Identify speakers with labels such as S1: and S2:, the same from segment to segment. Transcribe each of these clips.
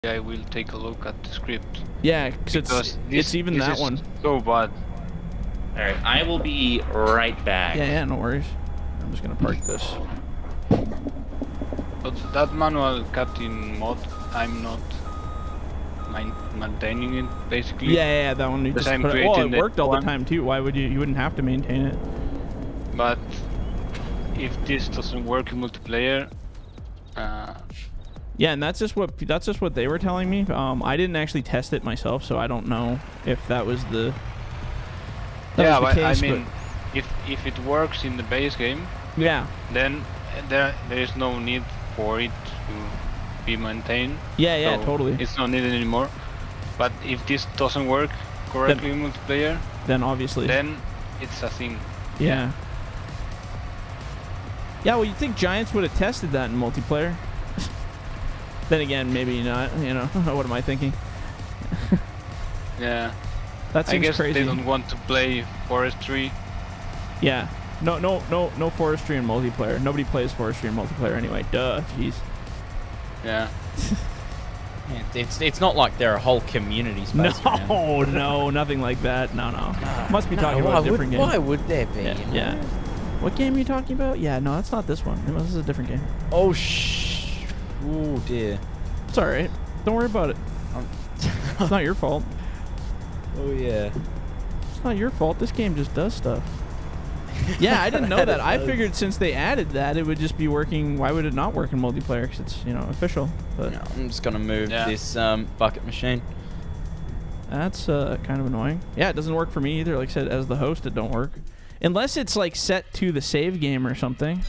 S1: I will take a look at the script.
S2: Yeah, because it's even that one.
S1: So bad.
S3: Alright, I will be right back.
S2: Yeah, no worries. I'm just gonna park this.
S1: But that manual cutting mod, I'm not maintaining it, basically.
S2: Yeah, that one you just put it. Well, it worked all the time too. Why would you wouldn't have to maintain it.
S1: But if this doesn't work in multiplayer,
S2: yeah, and that's just what they were telling me. I didn't actually test it myself, so I don't know if that was the case,
S1: I mean, if it works in the base game,
S2: yeah,
S1: then there is no need for it to be maintained.
S2: Yeah,
S1: so
S2: totally.
S1: It's not needed anymore. But if this doesn't work correctly in multiplayer,
S2: then obviously,
S1: then it's a thing.
S2: Yeah. Yeah, well, you'd think Giants would have tested that in multiplayer. Then again, maybe not. You know, what am I thinking?
S1: Yeah.
S2: That seems
S1: I guess
S2: crazy.
S1: They don't want to play forestry.
S2: Yeah. No forestry in multiplayer. Nobody plays forestry in multiplayer anyway. Duh. Jeez.
S1: Yeah.
S3: It's not like there are whole communities based around.
S2: No, nothing like that. No. Must be talking about a different game.
S4: Why would there be?
S2: Yeah. What game are you talking about? Yeah, no, that's not this one. No, this is a different game.
S4: Oh, oh dear.
S2: It's alright. Don't worry about it. It's not your fault.
S4: Oh, yeah.
S2: It's not your fault. This game just does stuff. Yeah, I didn't know that. I figured since they added that, it would just be working. Why would it not work in multiplayer? Because it's, official. But
S4: no, I'm just going to move this bucket machine.
S2: That's kind of annoying. Yeah, it doesn't work for me either. Like I said, as the host, it don't work. Unless it's like set to the save game or something.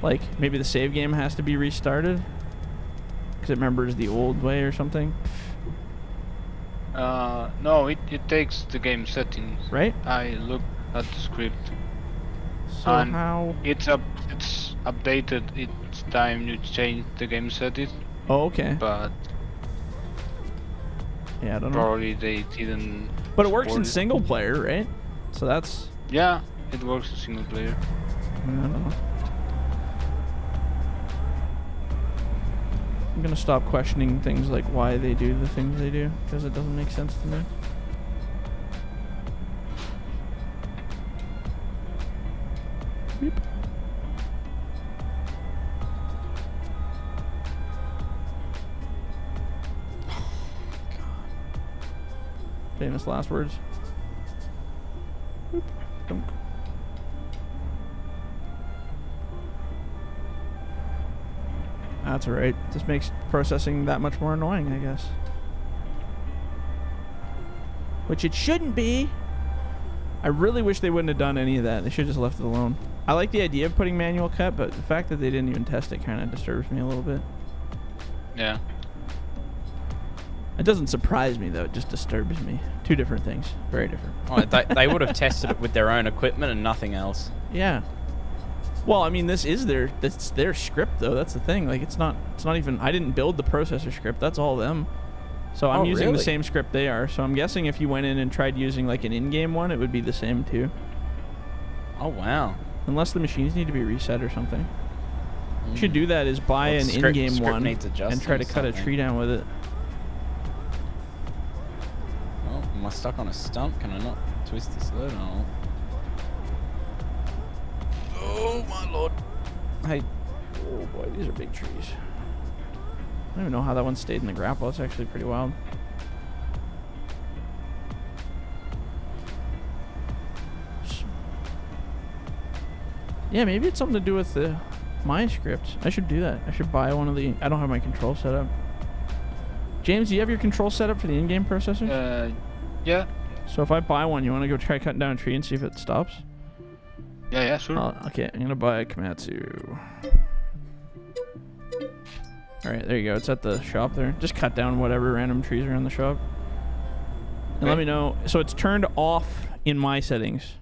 S2: Like maybe the save game has to be restarted because it remembers the old way or something.
S1: No, it takes the game settings.
S2: Right?
S1: I looked at the script.
S2: So
S1: and
S2: how?
S1: It's updated each time you change the game settings.
S2: Oh, okay.
S1: But
S2: yeah, I don't know.
S1: Probably they didn't.
S2: But it works in single player, right? So that's.
S1: Yeah, it works in single player.
S2: I don't know. I'm gonna stop questioning things like why they do the things they do, because it doesn't make sense to me. Beep. Famous last words. Boop. Dunk. That's alright. Just makes processing that much more annoying, I guess. Which it shouldn't be. I really wish they wouldn't have done any of that. They should have just left it alone. I like the idea of putting manual cut, but the fact that they didn't even test it kind of disturbs me a little bit.
S1: Yeah.
S2: It doesn't surprise me, though. It just disturbs me. Two different things. Very different.
S3: Oh, they would have tested it with their own equipment and nothing else.
S2: Yeah. Well, I mean, that's their script, though. That's the thing. Like, it's not even. I didn't build the processor script. That's all them. So I'm using the same script they are. So I'm guessing if you went in and tried using like an in-game one, it would be the same too.
S3: Oh wow.
S2: Unless the machines need to be reset or something. You should do that. Is buy an in-game one and try to cut a tree down with it.
S3: Am I stuck on a stump? Can I not twist this load?
S2: Oh my lord. Hey. Oh boy, these are big trees. I don't even know how that one stayed in the grapple. That's actually pretty wild. Yeah, maybe it's something to do with my script. I should do that. I should buy one of the... I don't have my control set up. James, do you have your control set up for the in-game processor?
S1: Yeah.
S2: So if I buy one, you want to go try cutting down a tree and see if it stops?
S1: Yeah, sure.
S2: Okay, I'm going to buy a Komatsu. Alright, there you go. It's at the shop there. Just cut down whatever random trees are in the shop. And let me know. So it's turned off in my settings.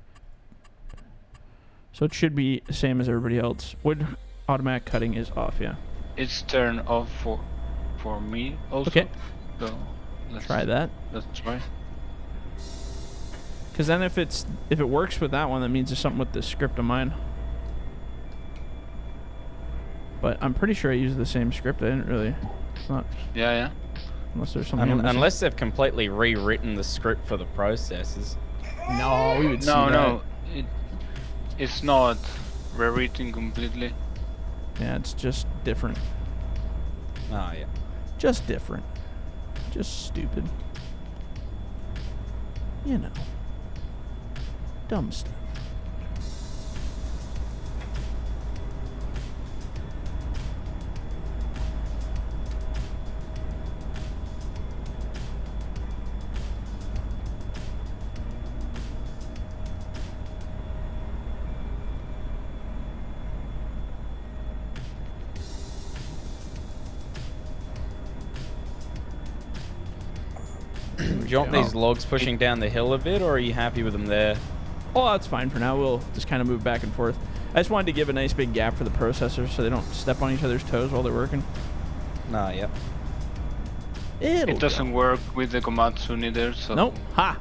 S2: So it should be the same as everybody else. Wood automatic cutting is off, yeah.
S1: It's turned off for me also.
S2: Okay.
S1: So let's
S2: try that.
S1: Let's try.
S2: Because then if it works with that one, that means there's something with this script of mine. But I'm pretty sure I used the same script. I didn't really It's not
S1: Yeah.
S2: unless there's something.
S4: Unless they've completely rewritten the script for the processes.
S2: No, we would see
S1: No,
S2: that.
S1: no, it's not rewritten completely.
S2: Yeah, it's just different.
S4: Oh, yeah.
S2: Just different. Just stupid. You know. Dumb stuff.
S4: Do you want these logs pushing down the hill a bit, or are you happy with them there?
S2: Oh, that's fine for now. We'll just kind of move back and forth. I just wanted to give a nice big gap for the processors so they don't step on each other's toes while they're working.
S4: Nah, yep.
S1: It doesn't work with the Komatsu neither, so...
S2: Nope. Ha!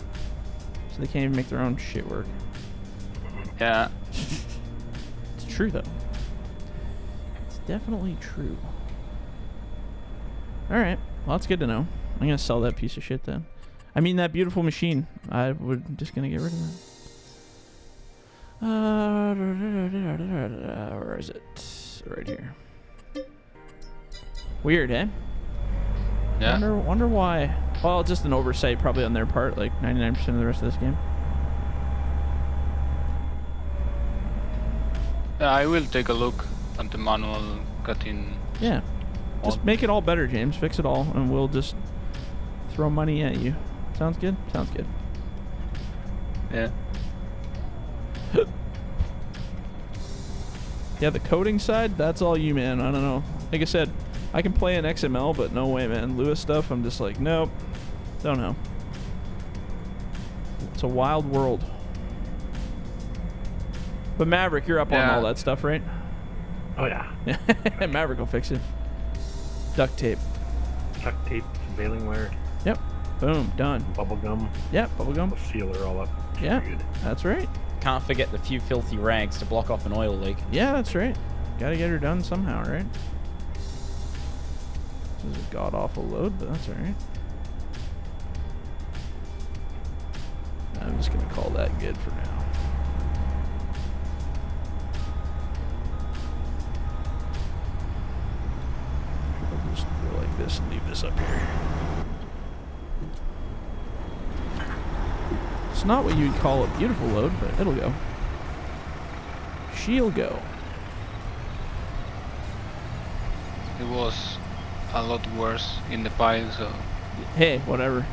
S2: So they can't even make their own shit work.
S1: Yeah.
S2: It's true, though. It's definitely true. Alright. Well, that's good to know. I'm going to sell that piece of shit then. I mean, that beautiful machine. I'm just going to get rid of that. Where is it? Right here. Weird, eh?
S1: Yeah.
S2: Wonder why. Well, just an oversight probably on their part, like 99% of the rest of this game.
S1: I will take a look at the manual cutting.
S2: Yeah. Just make it all better, James. Fix it all, and we'll just throw money at you. Sounds good? Sounds good.
S1: Yeah.
S2: Yeah, the coding side, that's all you, man. I don't know. Like I said, I can play in XML, but no way, man. Lewis stuff, I'm just like, nope. Don't know. It's a wild world. But Maverick, you're up on all that stuff, right?
S5: Oh, yeah.
S2: Maverick will fix it. Duct tape.
S5: Duct tape, baling wire.
S2: Yep. Boom. Done.
S5: Bubble gum.
S2: Yep. Bubble gum.
S5: We'll seal her all up.
S2: Yeah.
S5: Good.
S2: That's right.
S4: Can't forget the few filthy rags to block off an oil leak.
S2: Yeah, that's right. Gotta get her done somehow, right? This is a god-awful load, but that's alright. I'm just gonna call that good for now. I'll just go like this and leave this up here. It's not what you'd call a beautiful load, but it'll go. She'll go.
S1: It was a lot worse in the pile, so...
S2: Hey, whatever.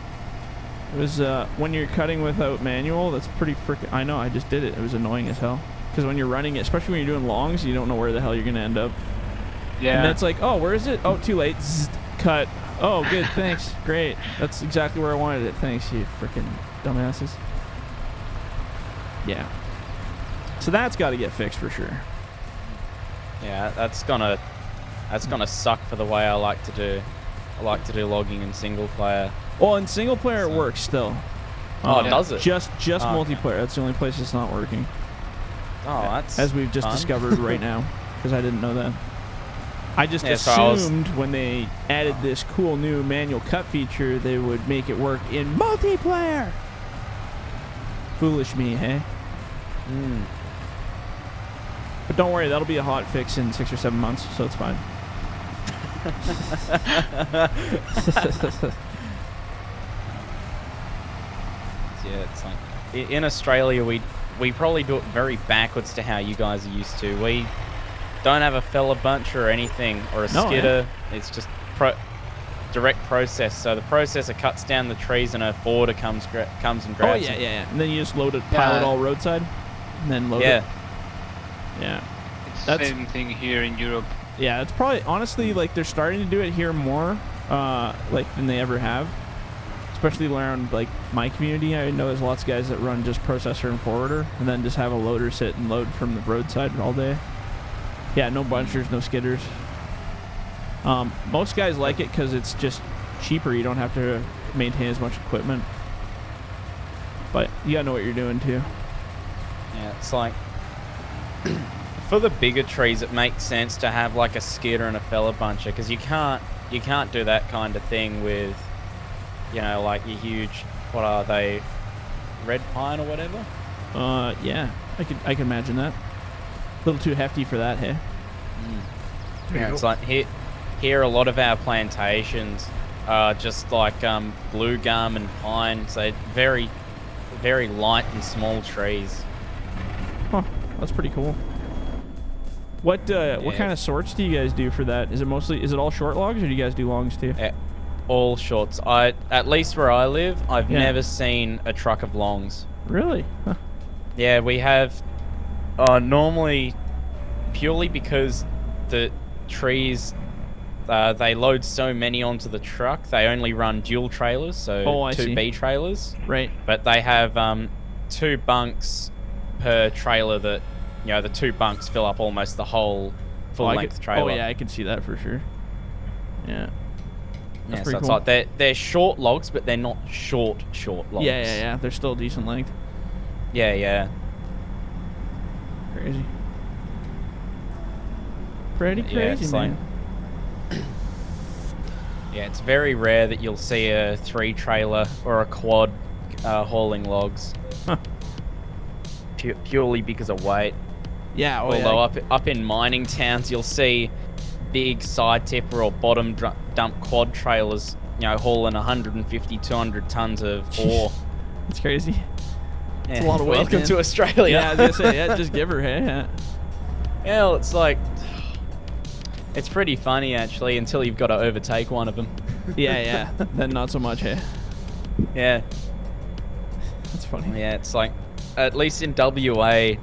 S2: It was, when you're cutting without manual, that's pretty freaking... I know, I just did it. It was annoying as hell. Because when you're running it, especially when you're doing longs, you don't know where the hell you're going to end up.
S1: Yeah.
S2: And that's like, oh, where is it? Oh, too late. Zzz, cut. Oh, good, thanks. Great. That's exactly where I wanted it. Thanks, you freaking dumbasses. Yeah. So that's got to get fixed for sure.
S4: Yeah, that's gonna suck for the way I like to do. I like to do logging in single player.
S2: Well, in single player it works still.
S4: Oh, does it?
S2: Just multiplayer.
S4: Okay.
S2: That's the only place it's not working.
S4: Oh, that's
S2: as we've just
S4: fun.
S2: discovered right now, because I didn't know that. I just
S4: so
S2: assumed when they added this cool new manual cut feature, they would make it work in multiplayer. Foolish me, hey?
S4: Mm.
S2: But don't worry, that'll be a hot fix in 6 or 7 months, so it's fine.
S4: Yeah, it's like in Australia we probably do it very backwards to how you guys are used to. We don't have a fella bunch or anything or a skidder. It's just direct process. So the processor cuts down the trees and a forwarder comes and grabs it.
S2: Yeah. And then you just load it, pile it all roadside, and then load it. Yeah.
S1: It's the same thing here in Europe.
S2: Yeah, it's probably, honestly, like, they're starting to do it here more, like, than they ever have. Especially around, like, my community. I know there's lots of guys that run just processor and forwarder, and then just have a loader sit and load from the roadside all day. Yeah, no bunchers, no skidders. Most guys like it because it's just cheaper. You don't have to maintain as much equipment. But you gotta know what you're doing, too.
S4: Yeah, it's like... for the bigger trees, it makes sense to have like a skidder and a fella buncher because you can't you can't do that kind of thing with, you know, like your huge, what are they, red pine or whatever?
S2: Yeah, I can imagine that. A little too hefty for that, hey?
S4: Yeah, it's like here a lot of our plantations are just like blue gum and pine, so very, very light and small trees.
S2: Huh, that's pretty cool. What kind of sorts do you guys do for that? Is it all short logs, or do you guys do longs too?
S4: All shorts. At least where I live, I've never seen a truck of longs.
S2: Really? Huh.
S4: Yeah, we have normally purely because the trees they load so many onto the truck, they only run dual trailers, so two B trailers.
S2: Right.
S4: But they have 2 bunks per trailer that, you know, the 2 bunks fill up almost the whole full-length trailer.
S2: Oh yeah, I can see that for sure. Yeah. That's
S4: so
S2: pretty
S4: it's
S2: cool.
S4: like they're short logs, but they're not short logs.
S2: Yeah. They're still decent length.
S4: Yeah.
S2: Crazy. Pretty crazy,
S4: it's
S2: man.
S4: Yeah, it's very rare that you'll see a 3-trailer or a quad hauling logs.
S2: Huh.
S4: Purely because of weight.
S2: Yeah,
S4: Although up in mining towns, you'll see big side tipper or bottom dump quad trailers, you know, hauling 150, 200 tons of ore.
S2: It's crazy.
S4: Yeah.
S2: It's a lot of weight.
S4: Welcome
S2: man.
S4: to Australia.
S2: Yeah, I was gonna say, yeah, just give her, hey.
S4: Yeah, well, it's like, it's pretty funny actually until you've got to overtake one of them.
S2: Yeah. Then not so much, hey.
S4: Yeah.
S2: That's funny.
S4: Yeah, it's like, at least in WA,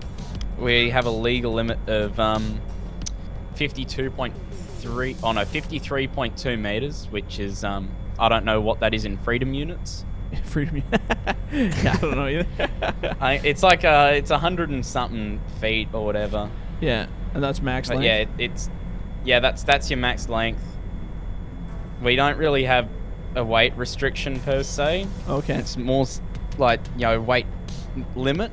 S4: we have a legal limit of 53.2 meters, which is I don't know what that is in freedom units.
S2: Freedom. Yeah, I don't know either.
S4: It's like it's 100 and something feet or whatever.
S2: Yeah, and that's max length.
S4: Yeah, that's your max length. We don't really have a weight restriction per se.
S2: Okay.
S4: It's more like, you know, weight limit.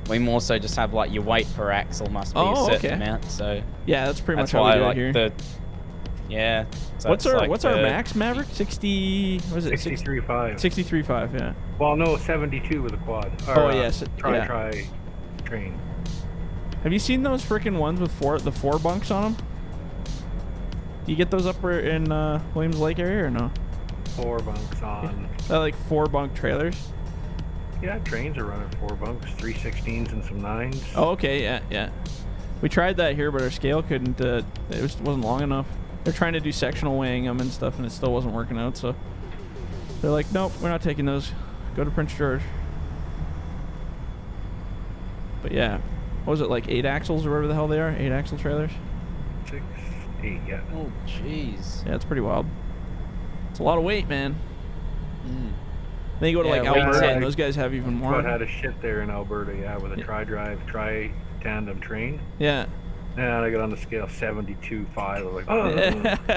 S4: We more so just have like your weight per axle must be a certain amount. So
S2: yeah, that's pretty
S4: that's
S2: much how
S4: why
S2: we do
S4: like
S2: it here.
S4: Yeah. So
S2: what's our max, Maverick? 60. What is it?
S5: 63.5.
S2: 63.5. Yeah.
S5: Well, no, 72 with a quad. Or,
S2: Oh yes.
S5: Try train.
S2: Have you seen those freaking ones with the four bunks on them? Do you get those up in Williams Lake area or no?
S5: 4 bunks on.
S2: They're like 4 bunk trailers.
S5: Yeah, trains are running 4 bunks, 316s and some 9s.
S2: Oh, okay, yeah. We tried that here, but our scale couldn't. It wasn't long enough. They're trying to do sectional weighing them and stuff, and it still wasn't working out. So they're like, nope, we're not taking those. Go to Prince George. But yeah, what was it, like 8 axles or whatever the hell they are? 8 axle trailers.
S5: 6, 8, yeah.
S4: Oh, jeez.
S2: Yeah, it's pretty wild. It's a lot of weight, man. Then you go to like Alberta, and those guys have even more.
S5: I had a shit there in Alberta, yeah, with a tri-tandem train.
S2: Yeah.
S5: And I got on the scale 72.5. I'm like,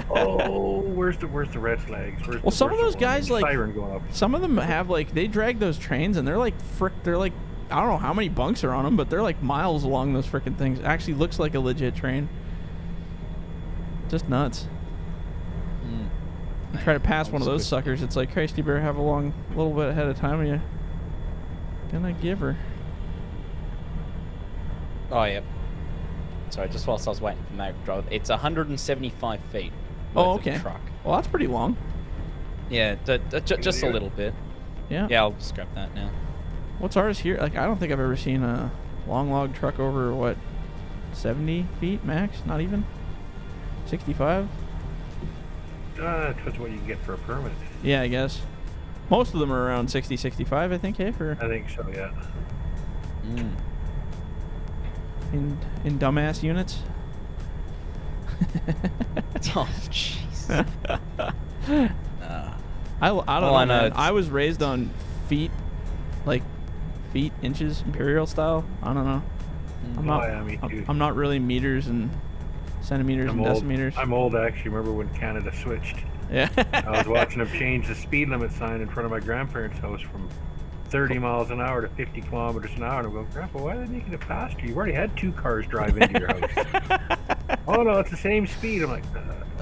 S5: oh, where's the red flags?
S2: Some of those guys, like,
S5: siren going up.
S2: Some of them have like, they drag those trains, and they're like I don't know how many bunks are on them, but they're like miles along those freaking things. It actually looks like a legit train. Just nuts. You try to pass one of those suckers, it's like, Christ, you better have a little bit ahead of time, and you're gonna give her.
S4: Oh, yep. Sorry, just whilst I was waiting for Mag to drive, it's 175 feet.
S2: Oh, okay.
S4: Of truck.
S2: Well, that's pretty long.
S4: Yeah, just a little bit.
S2: Yeah.
S4: Yeah, I'll just grab that now.
S2: What's ours here? Like, I don't think I've ever seen a long log truck over, what, 70 feet max? Not even? 65?
S5: Depends what you can get for a permit.
S2: Yeah, I guess. Most of them are around 60, 65, I think, hey?
S5: I think so, yeah.
S2: In dumbass units?
S4: Oh, jeez.
S2: I don't know, man. I was raised on feet, like feet, inches, imperial style. I don't know.
S5: Me too.
S2: I'm not really meters and centimeters and decimeters.
S5: I'm old, actually. Remember when Canada switched?
S2: Yeah.
S5: I was watching them change the speed limit sign in front of my grandparents' house from 30 miles an hour to 50 kilometers an hour. And I'm going, Grandpa, why are they making it faster? You've already had 2 cars drive into your house. Oh, no, it's the same speed. I'm like,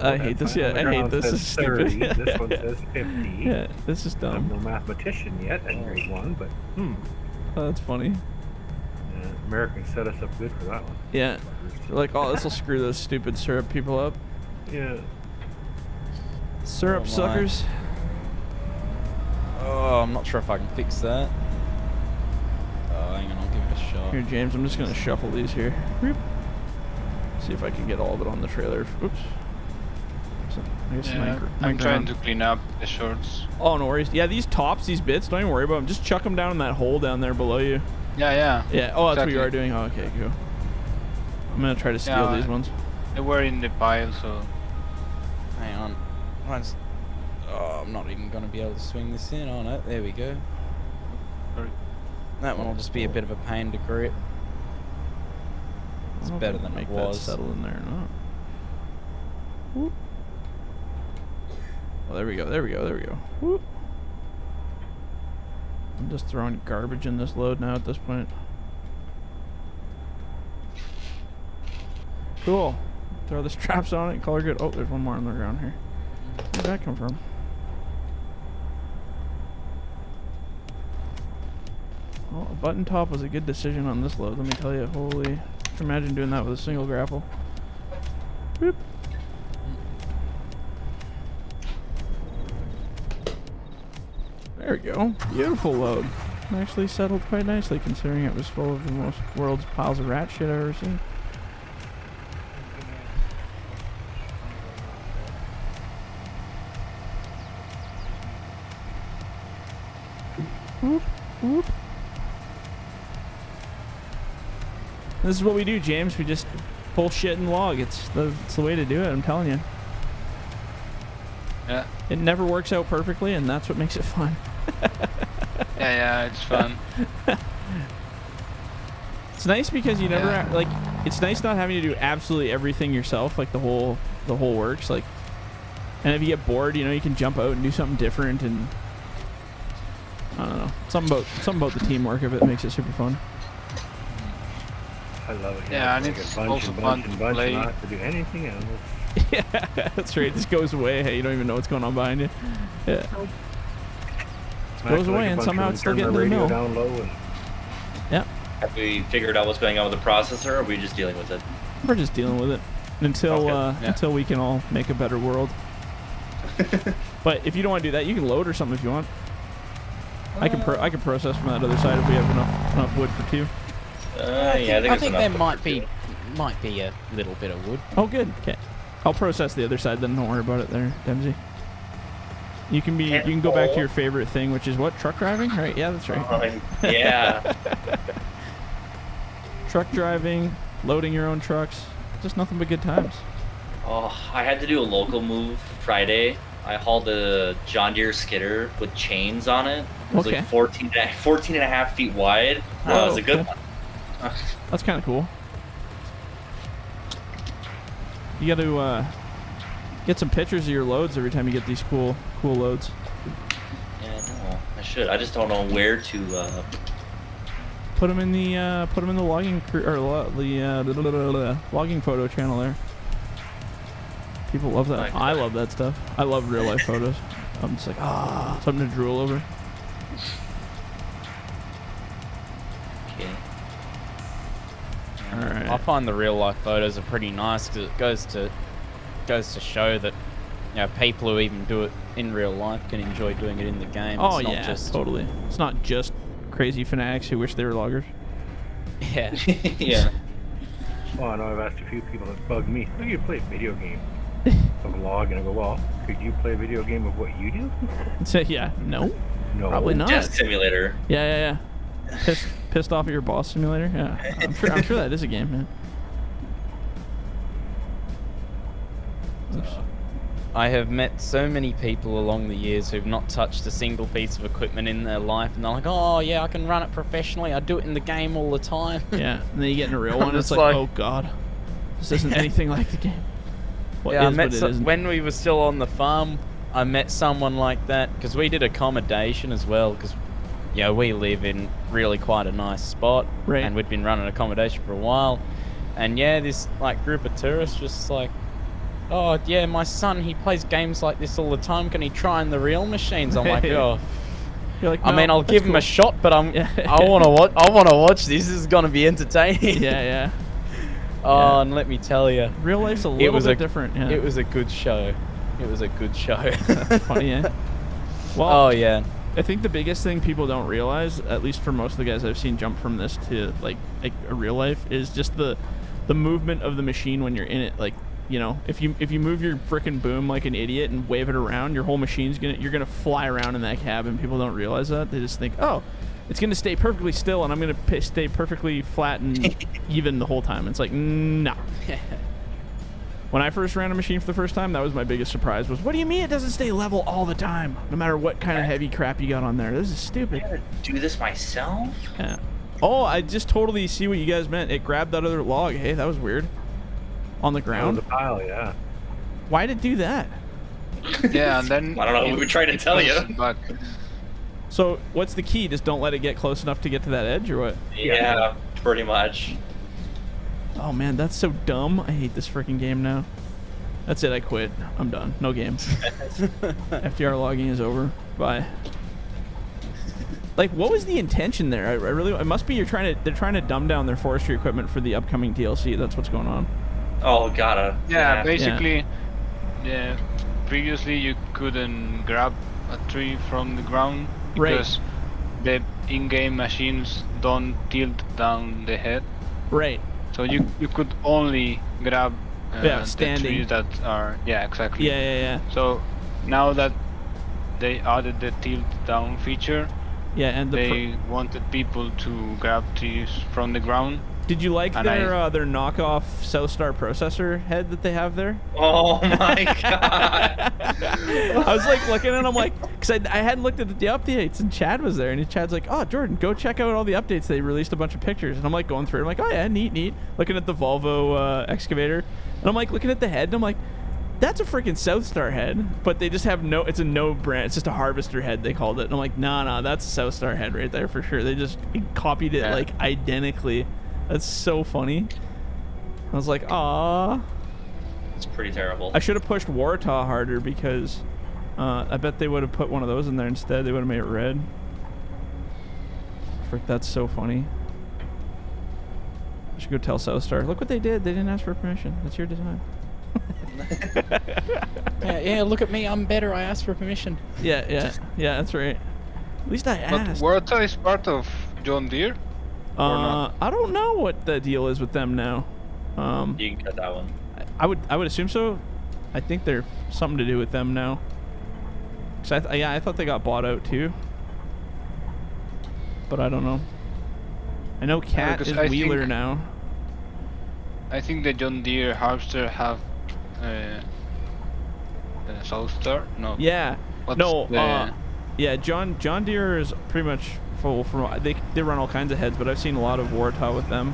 S2: I hate this. Yeah, I hate this. This is stupid.
S5: 30. This one says 50.
S2: Yeah, this is
S5: I'm no
S2: dumb.
S5: mathematician yet in grade 1, but
S2: Oh, that's funny.
S5: Americans set us up good for that one.
S2: Yeah. They're like, oh, this will screw those stupid syrup people up.
S5: Yeah.
S2: Syrup
S4: Oh, my.
S2: suckers.
S4: Oh, I'm not sure if I can fix that. Oh, hang on, I'll give it a shot.
S2: Here, James, I'm just gonna shuffle these here. Whoop. See if I can get all of it on the trailer. Oops. So, I guess
S1: Yeah,
S2: my
S1: I'm trying
S2: ground-
S1: to clean up the shorts.
S2: Oh, no worries. Yeah, these tops, these bits, don't even worry about them. Just chuck them down in that hole down there below you.
S1: Yeah.
S2: Yeah. Oh, that's what you
S1: Exactly.
S2: are doing. Oh, okay, go. I'm gonna try to steal
S1: Yeah,
S2: these ones.
S1: They were in the pile, so
S4: Hang on. Oh, I'm not even going to be able to swing this in. Oh, no. There we go.
S1: Sorry.
S4: That one will just be a bit of a pain to grip. It's
S2: I don't know if
S4: better
S2: I can
S4: than it
S2: make that
S4: was.
S2: settle in there or not. Whoop. Oh, there we go. There we go. There we go. Whoop. I'm just throwing garbage in this load now at this point. Cool. Throw the straps on it. Color good. Oh, there's one more on the ground here. Where'd that come from? Well, a button top was a good decision on this load, let me tell you. Holy. Imagine doing that with a single grapple. Boop. There we go. Beautiful load. Actually settled quite nicely considering it was full of the most world's piles of rat shit I've ever seen. Whoop, whoop. This is what we do, James. We just pull shit and log. It's the way to do it, I'm telling you.
S1: yeah.
S2: It never works out perfectly, and that's what makes it fun.
S1: Yeah, it's fun.
S2: It's nice because you never
S1: Yeah.
S2: like. It's nice not having to do absolutely everything yourself, like the whole works. Like, and if you get bored, you know, you can jump out and do something different, and I don't know. Something about the teamwork of it makes it super fun.
S5: I love it.
S1: Yeah,
S5: It's
S1: and
S5: like
S1: it's
S5: a bunch
S1: also
S5: and
S1: fun
S5: bunch and
S1: to
S5: bunch
S1: play.
S5: and not have to do anything else.
S2: Yeah, that's right. It just goes away. Hey, you don't even know what's going on behind you. Yeah. Goes away, and somehow it's still getting to the mill.
S5: Down low and
S2: Yeah.
S6: Have we figured out what's going on with the processor, or are we just dealing with it?
S2: We're just dealing with it until
S6: Okay, yeah.
S2: until we can all make a better world. But if you don't want to do that, you can load or something if you want. I can process from that other side if we have enough wood for two.
S6: Yeah,
S4: I think there
S6: enough
S4: might
S6: for
S4: be
S6: two.
S4: a little bit of wood.
S2: Oh, good. Okay, I'll process the other side then. Don't worry about it there, Dempsey. You can go back to your favorite thing, which is what? Truck driving? Right? Yeah, that's right.
S6: Yeah.
S2: Truck driving, loading your own trucks. Just nothing but good times.
S6: Oh, I had to do a local move Friday. I hauled a John Deere skidder with chains on it. It was
S2: Okay.
S6: like 14 and a half feet wide. That
S2: Oh,
S6: was a good
S2: okay.
S6: one.
S2: That's kind of cool. You got to get some pictures of your loads every time you get these cool loads.
S6: Yeah, I know. I should. I just don't know where to.
S2: Put them in the logging logging photo channel there. People love that.
S6: Like
S2: I
S6: that.
S2: love that stuff. I love real life photos. I'm just like, something to drool over.
S6: Okay.
S2: All right.
S4: I find the real life photos are pretty nice because it goes to show that, you know, people who even do it in real life can enjoy doing it in the game.
S2: Oh
S4: It's not
S2: yeah,
S4: just,
S2: totally. It's not just crazy fanatics who wish they were loggers.
S4: Yeah.
S6: Yeah.
S5: well, I know I've asked a few people that bug me. Oh, you play a video game of a log, and I go, well, could you play a video game of what you do?
S2: So yeah, no,
S5: No,
S2: probably not.
S6: Death Simulator.
S2: Yeah. Pissed off at your boss simulator. Yeah, I'm sure that is a game, man. Oops.
S4: I have met so many people along the years who've not touched a single piece of equipment in their life, and they're like, "Oh yeah, I can run it professionally. I do it in the game all the time."
S2: Yeah, and then you get in a real one, it's
S4: It's
S2: like,
S4: like-
S2: oh god, this isn't anything like the game. What
S4: Yeah, I
S2: is,
S4: met
S2: but it isn't.
S4: when we were still on the farm. I met someone like that because we did accommodation as well. Because, you know, we live in really quite a nice spot,
S2: Right.
S4: and we'd been running accommodation for a while. And yeah, this like group of tourists just like oh yeah, my son, he plays games like this all the time. Can he try in the real machines? I'm like, oh.
S2: You're like,
S4: I mean,
S2: "No,
S4: I'll give
S2: that's
S4: him a
S2: cool."
S4: shot, but I want to watch. I want to watch this. This is gonna be entertaining.
S2: Yeah.
S4: Oh, and let me tell you,
S2: Real life's a little bit different. Yeah.
S4: It was a good show. It was a good show.
S2: That's funny, yeah. Well,
S4: oh yeah.
S2: I think the biggest thing people don't realize, at least for most of the guys I've seen jump from this to like a real life, is just the movement of the machine when you're in it. Like, you know, if you move your frickin' boom like an idiot and wave it around, your whole machine's you're gonna fly around in that cab, and people don't realize that. They just think, oh, it's gonna stay perfectly still, and I'm gonna stay perfectly flat and even the whole time. It's like, no. When I first ran a machine for the first time, that was my biggest surprise. Was, what do you mean it doesn't stay level all the time, no matter what kind of heavy crap you got on there? This is stupid.
S6: I gotta do this myself?
S2: Yeah. Oh, I just totally see what you guys meant. It grabbed that other log. Hey, that was weird. On the
S5: On
S2: ground.
S5: the pile, yeah.
S2: Why'd it do that?
S1: Yeah, and then
S6: I don't know. We tried to tell you.
S1: But
S2: So what's the key? Just don't let it get close enough to get to that edge, or what?
S6: Yeah, pretty much.
S2: Oh man, that's so dumb. I hate this freaking game now. That's it. I quit. I'm done. No game. FDR logging is over. Bye. Like, what was the intention there? I really. It must be they're trying to dumb down their forestry equipment for the upcoming DLC. That's what's going on.
S6: Oh, gotta.
S1: yeah, basically, yeah. Previously, you couldn't grab a tree from the ground because the in-game machines don't tilt down the head.
S2: Right.
S1: So you could only grab the
S2: standing.
S1: trees that are exactly.
S2: Yeah.
S1: So now that they added the tilt down feature,
S2: Yeah, and
S1: they wanted people to grab trees from the ground.
S2: did you like
S1: And
S2: their knockoff South Star processor head that they have there?
S6: Oh my god.
S2: I was like looking and I'm like, because I hadn't looked at the updates, and Chad was there, and Chad's like, oh, Jordan, go check out all the updates. They released a bunch of pictures, and I'm like going through it. I'm like, oh yeah, neat. Looking at the Volvo excavator, and I'm like looking at the head, and I'm like, that's a freaking South Star head, but they just have it's a no brand. It's just a harvester head, they called it. And I'm like, nah, that's a South Star head right there for sure. They just copied it like identically. That's so funny. I was like, aw.
S6: It's pretty terrible.
S2: I should have pushed Wartaw harder, because I bet they would have put one of those in there instead. They would have made it red. Frick, that's so funny. I should go tell South Star. Look what they did. They didn't ask for permission. That's your design.
S4: yeah, look at me. I'm better. I asked for permission.
S2: Yeah, that's right. At least I
S1: But
S2: asked.
S1: Warta is part of John Deere? Or not?
S2: I don't know what the deal is with them now.
S6: You can cut that one.
S2: I would assume so. I think they're something to do with them now. Cause I thought they got bought out too. But I don't know. I know Cat is Wheeler now.
S1: I think the John Deere harvester have South Star? No.
S2: Yeah.
S1: What's
S2: No.
S1: the-
S2: Yeah. John Deere is pretty much full from. They run all kinds of heads, but I've seen a lot of Wartaw with them.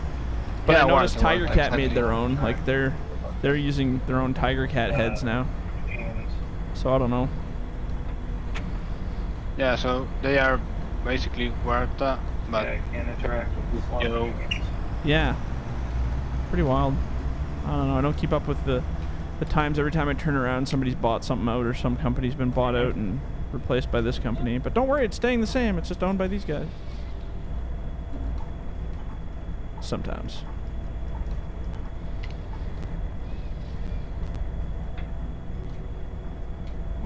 S2: But
S1: Yeah,
S2: I noticed
S1: Wartaw,
S2: Tiger Cat made
S1: exactly.
S2: their own. Like they're using their own Tiger Cat heads now. So I don't know.
S1: Yeah, so they are basically Warta, but yellow.
S2: Yeah. Pretty wild. I don't know. I don't keep up with the times. Every time I turn around, somebody's bought something out, or some company's been bought out and replaced by this company. But don't worry, it's staying the same. It's just owned by these guys. Sometimes.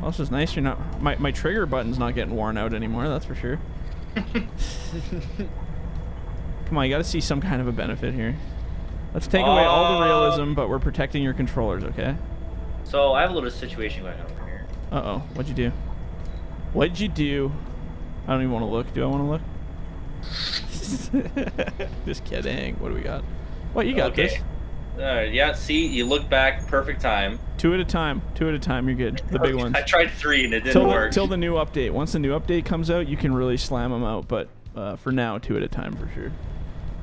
S2: Well, this is nice. You're not. My trigger button's not getting worn out anymore. That's for sure. Come on, you got to see some kind of a benefit here. Let's take away all the realism, but we're protecting your controllers, okay?
S6: So I have a little situation going on over here.
S2: Uh-oh. What'd you do? What'd you do? I don't even want to look. Do I want to look? Just kidding. What do we got? What, you got this?
S6: Yeah, see, you look back, perfect time.
S2: Two at a time. You're good. The big ones.
S6: I tried 3 and it didn't work.
S2: Till the new update. Once the new update comes out, you can really slam them out. But for now, 2 at a time for sure.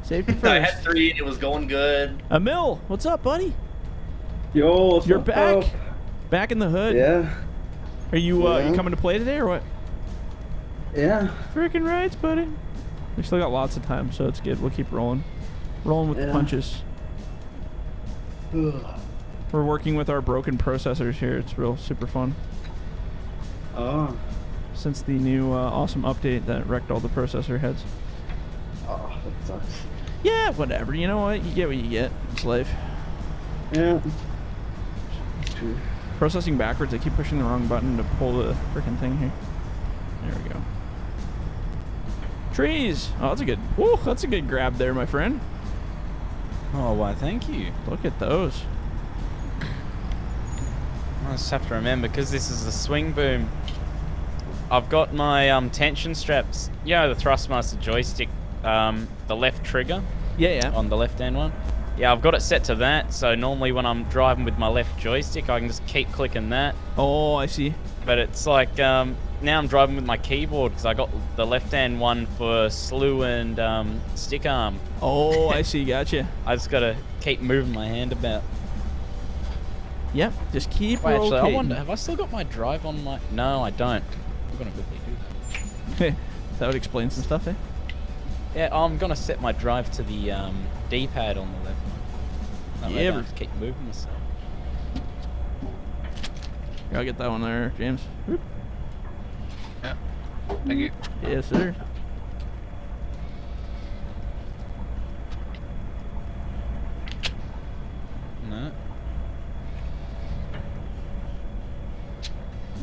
S2: Safety first.
S6: I had 3 and it was going good.
S2: Emil, what's up, buddy?
S7: Yo, what's
S2: You're
S7: up,
S2: back.
S7: bro?
S2: Back in the hood.
S7: Yeah.
S2: Are you
S7: Yeah.
S2: you coming to play today or what?
S7: Yeah.
S2: Freaking rights, buddy. We still got lots of time, so it's good. We'll keep rolling. Rolling with the
S7: Yeah.
S2: punches.
S7: Ugh.
S2: We're working with our broken processors here. It's real super fun.
S7: Oh.
S2: Since the new awesome update that wrecked all the processor heads.
S7: Oh, that sucks.
S2: Yeah, whatever. You know what? You get what you get. It's life.
S7: Yeah. That's true.
S2: Processing backwards. I keep pushing the wrong button to pull the freaking thing here. There we go. Trees. Oh, that's a good. Woo, that's a good grab there, my friend.
S4: Oh, why, thank you.
S2: Look at those.
S4: I just have to remember, because this is a swing boom, I've got my tension straps, you know, the Thrustmaster joystick, the left trigger.
S2: Yeah.
S4: On the left-hand one. Yeah, I've got it set to that, so normally when I'm driving with my left joystick, I can just keep clicking that.
S2: Oh, I see.
S4: But it's like, now I'm driving with my keyboard, because I got the left-hand one for slew and stick arm.
S2: Oh, I see. Gotcha.
S4: I just got to keep moving my hand about.
S2: Yep, just keep
S4: Wait,
S2: rotating.
S4: actually, I wonder, have I still got my drive on my... No, I don't. I'm going to quickly do that.
S2: That would explain some stuff, eh?
S4: Yeah, I'm going to set my drive to the D-pad on the left one. That way I don't have to keep moving myself.
S2: Here, I'll get that one there, James. Whoop.
S1: Yeah. Thank you.
S2: Yes, sir.
S4: No.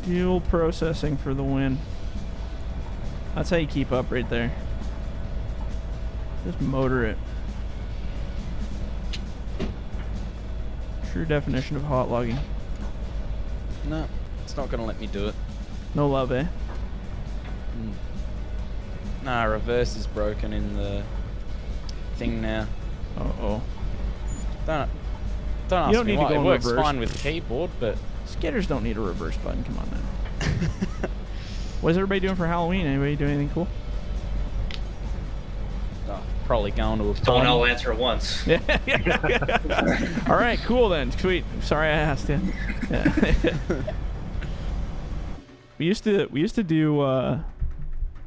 S2: Dual processing for the win. That's how you keep up right there. Just motor it. True definition of hot logging.
S4: No, it's not going to let me do it.
S2: No love, eh?
S4: Nah, reverse is broken in the thing now.
S2: Uh-oh.
S4: Don't ask
S2: You don't
S4: me
S2: need to
S4: why.
S2: go
S4: It
S2: in
S4: works
S2: reverse.
S4: fine with the keyboard, but...
S2: Skitters don't need a reverse button. Come on now. What is everybody doing for Halloween? Anybody doing anything cool?
S4: Probably going to a
S6: Someone
S4: prom.
S6: will answer at once.
S2: Yeah. All right, cool then. Sweet. Sorry I asked you. Yeah. we used to do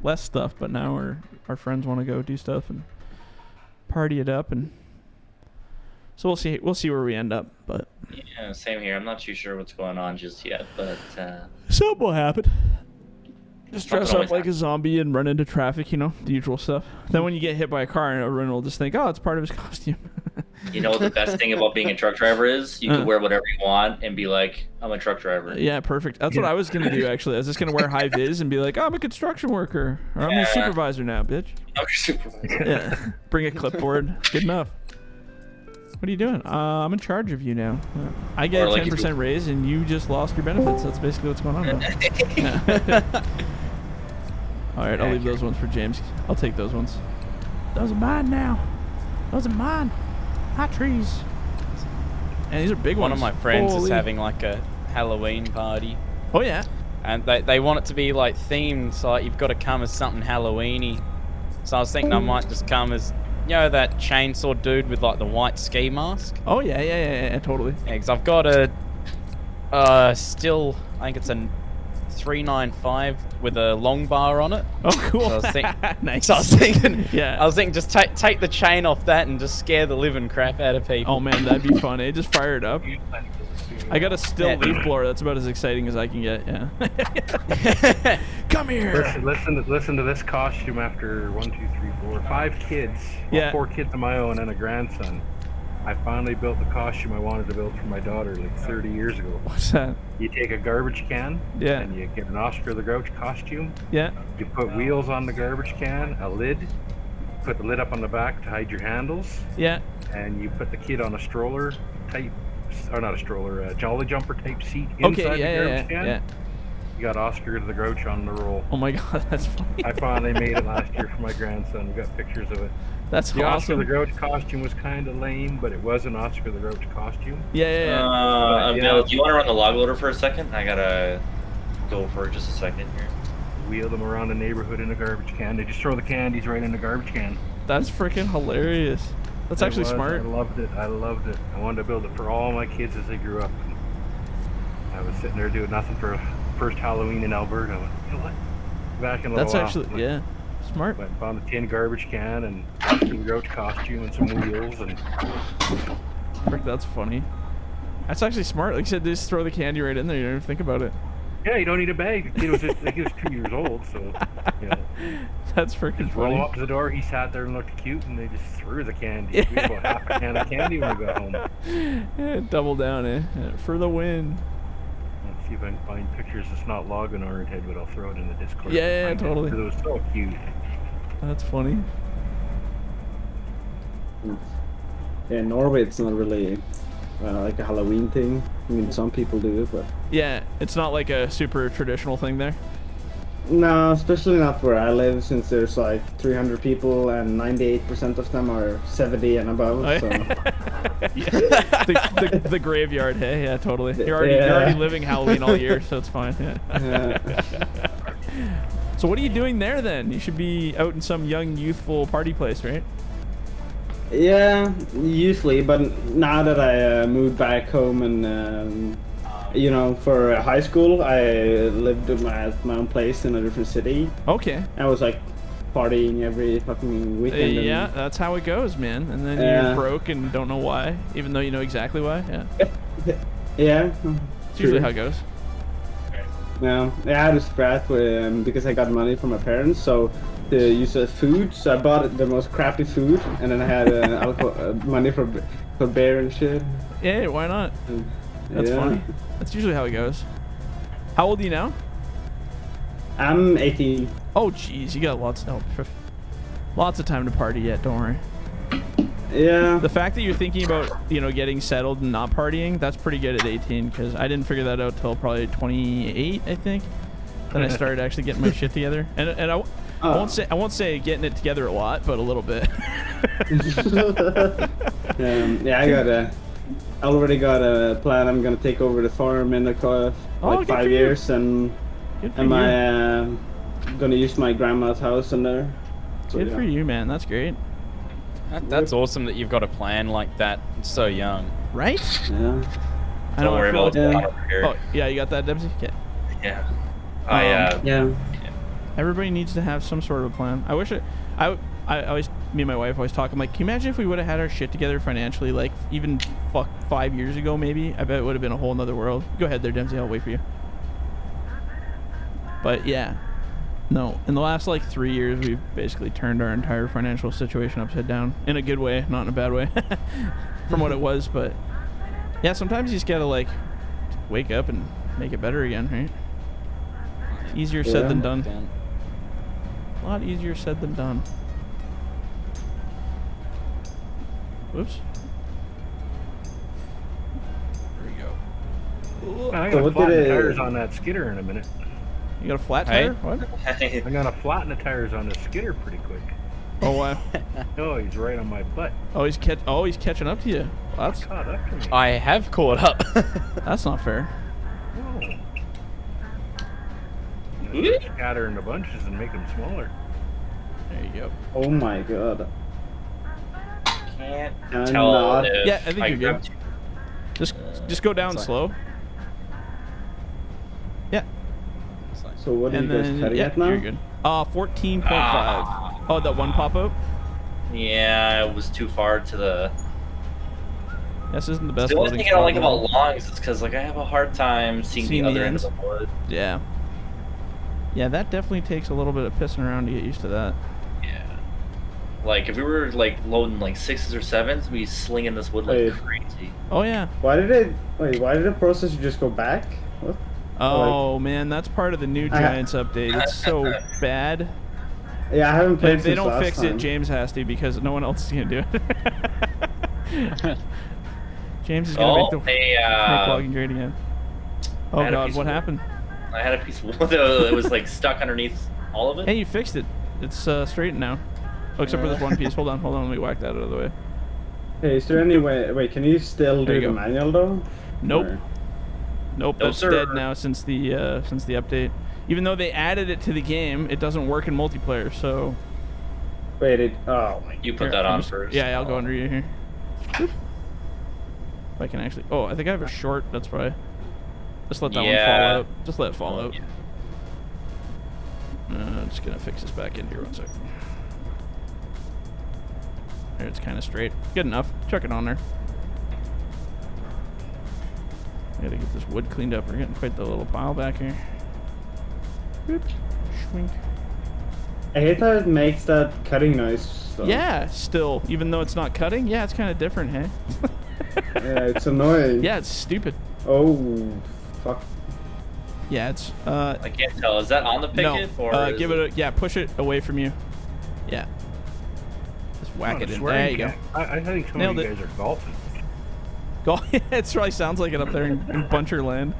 S2: less stuff, but now our friends want to go do stuff and party it up, and so we'll see where we end up. But
S6: Yeah, same here. I'm not too sure what's going on just yet, but
S2: something will happen. Just dress
S6: Something
S2: up
S6: always
S2: like a zombie and run into traffic, you know, the usual stuff. Then when you get hit by a car, everyone will just think, oh, it's part of his costume.
S6: you know what the best thing about being a truck driver is? You can wear whatever you want and be like, I'm a truck driver.
S2: Yeah, perfect. That's what I was going to do, actually. I was just going to wear high vis and be like, oh, I'm a construction worker. Or I'm a supervisor now, bitch.
S6: I'm your supervisor.
S2: Yeah. Bring a clipboard. Good enough. What are you doing? I'm in charge of you now. I get a 10% raise and you just lost your benefits. That's basically what's going on now. All right, I'll leave those ones for James. I'll take those ones. Those are mine now. Those are mine. Hot trees. And these are big ones.
S4: One of my friends is having like a Halloween party.
S2: Oh, yeah?
S4: And they want it to be like themed, so like you've got to come as something Halloween-y. So I was thinking I might just come as, you know, that chainsaw dude with like the white ski mask?
S2: Oh, yeah, totally.
S4: Yeah, because I've got a still, I think it's a 395 with a long bar on it.
S2: Oh, cool.
S4: So I was
S2: nice.
S4: So I was thinking,
S2: yeah.
S4: I was thinking just take the chain off that and just scare the living crap out of people.
S2: Oh man, that'd be fun. Just fire it up. I got a still leaf blower. That's about as exciting as I can get. Yeah. Come here.
S5: Listen to this costume after 1, 2, 3, 4, 5 kids. Well, 4 kids of my own and a grandson. I finally built the costume I wanted to build for my daughter like 30 years ago.
S2: What's that?
S5: You take a garbage can, and you get an Oscar the Grouch costume.
S2: Yeah.
S5: You put wheels on the garbage can, a lid, put the lid up on the back to hide your handles.
S2: Yeah.
S5: And you put the kid on a stroller type, or not a stroller, a Jolly Jumper type seat inside the garbage can.
S2: Yeah.
S5: You got Oscar the Grouch on the roll.
S2: Oh my God, that's funny.
S5: I finally made it last year for my grandson. We got pictures of it.
S2: That's
S5: the
S2: awesome.
S5: Oscar the Grouch costume was kind of lame, but it was an Oscar the Grouch costume.
S2: Yeah.
S6: Do you want to run the log loader for a second? I gotta go for just a second here.
S5: Wheel them around the neighborhood in a garbage can. They just throw the candies right in the garbage can.
S2: That's freaking hilarious. That's actually smart.
S5: I loved it. I wanted to build it for all my kids as they grew up. I was sitting there doing nothing for first Halloween in Alberta. I went, you know what? Back in a little
S2: That's actually, smart.
S5: Went and found a tin garbage can and Oscar the Grouch costume and some wheels and.
S2: Frick, that's funny. That's actually smart. Like you said, just throw the candy right in there. You don't even think about it.
S5: Yeah, you don't need a bag. The kid was just, he was 2 years old, so you know.
S2: That's freaking
S5: Just roll
S2: funny.
S5: up to the door. He sat there and looked cute, and they just threw the candy. We had about half a can of candy when we got home.
S2: Yeah, double down, eh? For the win.
S5: Let's see if I can find pictures. It's not logging oriented, but I'll throw it in the Discord.
S2: Yeah, totally.
S5: Because it was so cute.
S2: That's funny.
S7: Yeah, in Norway it's not really like a Halloween thing. I mean, some people do it, but
S2: Yeah, it's not like a super traditional thing there.
S7: no, especially not where I live, since there's like 300 people and 98% of them are 70 and above.
S2: Oh,
S7: So
S2: the graveyard, hey? Yeah, totally. You're already living Halloween all year, so it's fine. Yeah. So what are you doing there then? You should be out in some young, youthful party place, right?
S7: yeah, usually, but now that I moved back home and you know, for high school, I lived at my own place in a different city.
S2: Okay.
S7: I was like partying every fucking weekend.
S2: Yeah, that's how it goes, man. And then you're broke and don't know why, even though you know exactly why. Yeah.
S7: Yeah.
S2: It's usually how it goes.
S7: Yeah, I had a sprat because I got money from my parents, so to use as food. So I bought the most crappy food, and then I had money for beer and shit.
S2: Yeah, why not? That's funny. That's usually how it goes. How old are you now?
S7: I'm 18.
S2: Oh, jeez, you got lots of time to party yet. Don't worry.
S7: Yeah.
S2: The fact that you're thinking about, getting settled and not partying, that's pretty good at 18, because I didn't figure that out till probably 28, I think. Then I started actually getting my shit together, and I won't say getting it together a lot, but a little bit.
S7: Yeah, I already got a plan. I'm gonna take over the farm in like 5 years, and I'm gonna use my grandma's house in there. So,
S2: good for you, man. That's great.
S4: That's awesome that you've got a plan like that so young.
S2: Right?
S7: Yeah.
S2: I don't
S6: worry about that over here.
S2: Oh, yeah, you got that, Debsy?
S6: Yeah.
S7: Yeah.
S2: Everybody needs to have some sort of a plan. I wish I always, me and my wife always talk. I'm like, can you imagine if we would have had our shit together financially, like even 5 years ago, maybe? I bet it would have been a whole nother world. Go ahead there, Dempsey. I'll wait for you. But yeah, no. In the last 3 years, we've basically turned our entire financial situation upside down in a good way, not in a bad way, from what it was. But yeah, sometimes you just gotta wake up and make it better again, right? It's easier said than done. A lot easier said than done. Whoops. There we go.
S5: I'm gonna flatten the tires on that skidder in a minute.
S2: You got a flat tire? What?
S5: I'm gonna flatten the tires on the skidder pretty quick.
S2: Oh wow.
S5: Oh, he's right on my butt.
S2: Oh, he's catching up to you. Well, that's
S5: Caught up to me.
S4: I have caught up.
S2: that's not fair.
S5: Oh. Scatter into bunches and make them smaller.
S2: There you go.
S7: Oh my god.
S6: Can't
S7: I'm
S6: tell
S7: not.
S6: if
S2: Yeah, I think you're good. Just go down slow. Yeah.
S7: So what are you
S2: And
S7: guys
S2: then
S7: cutting at now?
S2: you're good. 14.5. Oh, that one pop up?
S6: Yeah, it was too far to the.
S2: This isn't the best.
S6: The only
S2: loading
S6: thing I don't like
S2: spot.
S6: about longs is because I have a hard time seeing the other end of the wood.
S2: Yeah. Yeah, that definitely takes a little bit of pissing around to get used to that.
S6: Yeah. If we were loading 6s or 7s, we'd be slinging this wood like crazy.
S2: Oh yeah.
S7: Why did the processor just go back? What?
S2: Oh man, that's part of the new Giants update. It's so bad.
S7: Yeah, I haven't played
S2: If they
S7: since
S2: don't
S7: last
S2: fix
S7: time.
S2: it, James has to, because no one else is gonna do it. James is gonna make logging great again. Oh god, what happened?
S6: I had a piece of wood that was stuck underneath all of it.
S2: Hey, you fixed it. It's straightened now. Oh, except for this one piece. Hold on, let me whack that out of the way.
S7: Hey, is there any way? Wait, can you still do the manual though?
S2: Nope.
S7: Or?
S2: Nope, that's dead now since the update. Even though they added it to the game, it doesn't work in multiplayer. So.
S7: Wait, oh my.
S6: You put that on first.
S2: Yeah, I'll go under you here. If I can actually. Oh, I think I have a short. That's why. Just let that one fall out. Just let it fall out.
S6: Yeah.
S2: I'm just gonna fix this back in here 1 second. There, it's kind of straight. Good enough. Chuck it on there. Gotta get this wood cleaned up. We're getting quite the little pile back here. Boop. Schwink.
S7: I hate how it makes that cutting noise. Though.
S2: Yeah, still, even though it's not cutting, yeah, it's kind of different, hey?
S7: Yeah, it's annoying.
S2: Yeah, it's stupid.
S7: Oh, fuck.
S2: Yeah, it's,
S6: I can't tell. Is that on the picket?
S2: No,
S6: or
S2: give it a, yeah, push it away from you. Yeah. Just whack it in. There you go.
S5: I think some of you guys are golfing.
S2: It probably sounds like it up there in Buncherland.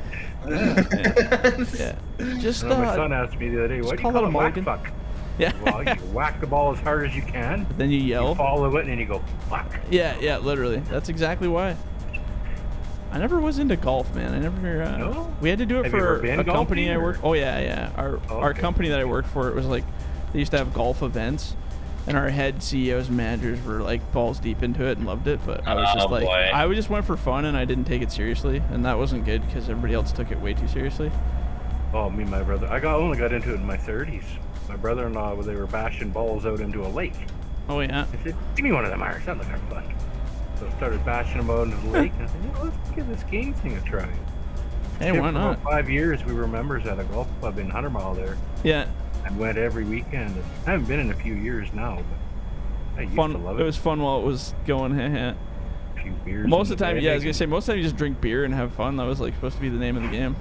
S2: Yeah. Just,
S5: my son asked me the other day, what do you call a whack fuck?
S2: Yeah.
S5: Well, you whack the ball as hard as you can.
S2: But then you yell.
S5: You follow it and then you go, whack.
S2: Yeah, literally. That's exactly why. I never was into golf, man. I never.
S5: No?
S2: We had to do it for a company I worked. Oh yeah. Our company that I worked for, it was like they used to have golf events, and our head CEOs and managers were like balls deep into it and loved it. But I was just like, I just went for fun and I didn't take it seriously, and that wasn't good because everybody else took it way too seriously.
S5: Oh, me and my brother. I only got into it in my 30s. My brother-in-law, they were bashing balls out into a lake.
S2: Oh yeah.
S5: I said, give me one of them irons. That looks like fun. So I started bashing them out into the lake, and I said, let's give this game thing a try.
S2: Hey, why not?
S5: For about 5 years, we were members at a golf club in 100 Mile there.
S2: Yeah.
S5: I went every weekend. I haven't been in a few years now, but I used to love it.
S2: It was fun while it was going.
S5: A few beers.
S2: Most of the time, yeah, I was gonna say most of the time you just drink beer and have fun. That was like supposed to be the name of the game.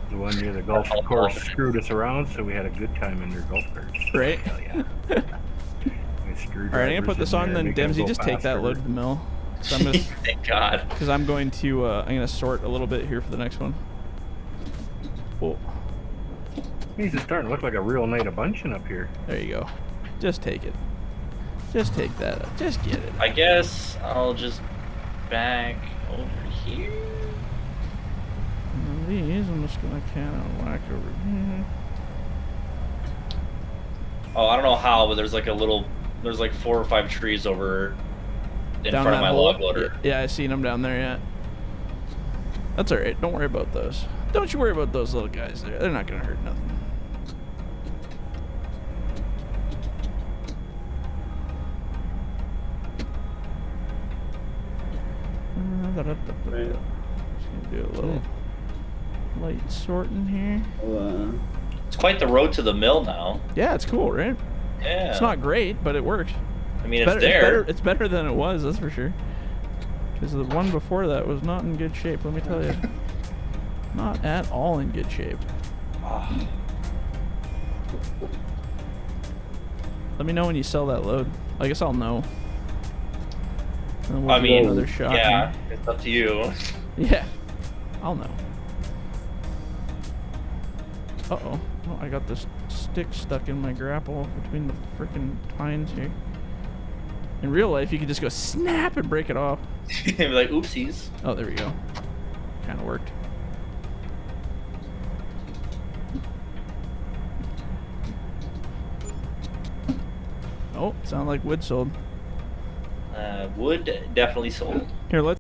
S5: The one year the golf course screwed us around, so we had a good time in their golf carts.
S2: Right.
S5: Hell yeah.
S2: All right, I'm gonna put this on, then Dempsey, just take that load to the mill.
S6: Thank God.
S2: Because I'm going to, I'm gonna sort a little bit here for the next one. Oh.
S5: He's starting to look like a real night of bunching up here.
S2: There you go. Just take it. Just take that up. Just get it.
S6: I guess I'll just back over here.
S2: These, I'm just gonna kind of whack over here.
S6: Oh, I don't know how, but there's like there's like 4 or 5 trees over in
S2: down
S6: front of my log loader.
S2: Yeah, I seen them down there, yeah. That's alright, don't worry about those. Don't you worry about those little guys there. They're not gonna hurt nothing. Just gonna do a little light sorting here.
S6: It's quite the road to the mill now.
S2: Yeah, it's cool, right?
S6: Yeah.
S2: It's not great, but it works.
S6: I mean, it's there.
S2: It's better than it was, that's for sure. Because the one before that was not in good shape, let me tell you. Not at all in good shape. Let me know when you sell that load. I guess I'll know. And we'll do another shot.
S6: Yeah, it's up to you.
S2: Yeah, I'll know. Uh-oh. Oh, I got this stick stuck in my grapple between the freaking pines here. In real life, you could just go snap and break it off.
S6: Be like, oopsies.
S2: Oh, there we go. Kind of worked. Oh, sound like wood sold.
S6: Wood definitely sold.
S2: Here, let's